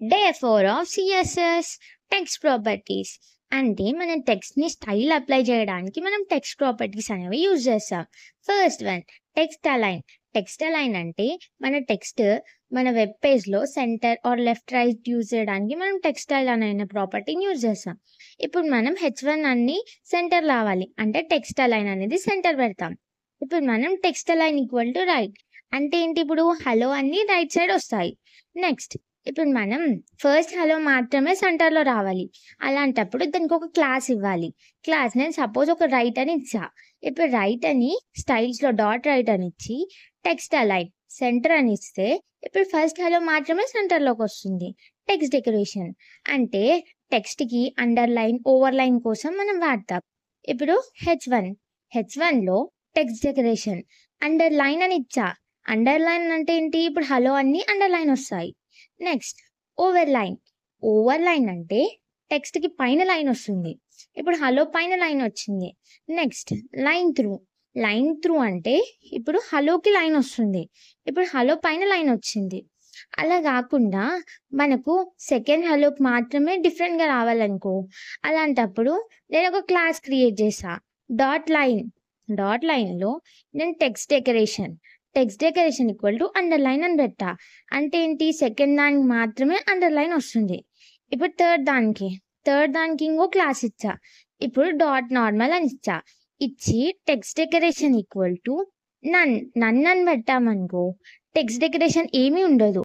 Day 4 ఆఫ్ CSS text properties. అంటే మన టెక్స్ట్ని స్టైల్ అప్లై చేయడానికి మనం టెక్స్ట్ ప్రాపర్టీస్ అనేవి యూజ్ చేస్తాం. First one, text align. Text align అంటే మన టెక్స్ట్ మన వెబ్ పేజ్లో centre or left right use చేయడానికి మనం టెక్స్ట్ అలైన్ అనే ప్రాపర్టీని యూజ్ చేస్తాం. ఇప్పుడు మనం H1 అన్ని సెంటర్ రావాలి అంటే టెక్స్ట్ అలైన్ అనేది సెంటర్ పెడతాం. ఇప్పుడు మనం text align equal to right అంటే ఏంటి, ఇప్పుడు హలో అన్ని రైట్ సైడ్ వస్తాయి. నెక్స్ట్, ఇప్పుడు మనం ఫస్ట్ హలో మాత్రమే సెంటర్లో రావాలి. అలాంటప్పుడు దానికి ఒక క్లాస్ ఇవ్వాలి. క్లాస్ నేను సపోజ్ ఒక రైట్ అని ఇచ్చా. ఇప్పుడు రైట్ అని స్టైల్స్లో డాట్ రైట్ అని ఇచ్చి టెక్స్ట్ అలైన్ సెంటర్ అని ఇస్తే ఇప్పుడు ఫస్ట్ హలో మాత్రమే సెంటర్లోకి వస్తుంది. టెక్స్ట్ డెకరేషన్ అంటే టెక్స్ట్కి అండర్లైన్ ఓవర్లైన్ కోసం మనం వాడతాం. ఇప్పుడు హెచ్ వన్లో టెక్స్ట్ డెకరేషన్ అండర్లైన్ అని ఇచ్చా. అండర్లైన్ అంటే ఏంటి, ఇప్పుడు హలో అన్ని అండర్లైన్ వస్తాయి. నెక్స్ట్, ఓవర్లైన్ అంటే టెక్స్ట్కి పైన లైన్ వస్తుంది. ఇప్పుడు హలో పైన లైన్ వచ్చింది. నెక్స్ట్, లైన్ త్రూ అంటే ఇప్పుడు హలోకి లైన్ వస్తుంది. ఇప్పుడు హలో పైన లైన్ వచ్చింది. అలా కాకుండా మనకు సెకండ్ హలోకి మాత్రమే డిఫరెంట్గా రావాలనుకో, అలాంటప్పుడు నేను ఒక క్లాస్ క్రియేట్ చేసా. డాట్ లైన్లో నేను text decoration equal to underline అని పెట్టా. అంటే ఏంటి, సెకండ్ దానికి మాత్రమే అండర్లైన్ వస్తుంది. ఇప్పుడు థర్డ్ దానికి ఇంకో క్లాస్ ఇచ్చా. ఇప్పుడు డాట్ నార్మల్ అని ఇచ్చి text decoration equal to none అని పెట్టామనుకో టెక్స్ట్ డెకరేషన్ ఏమీ ఉండదు.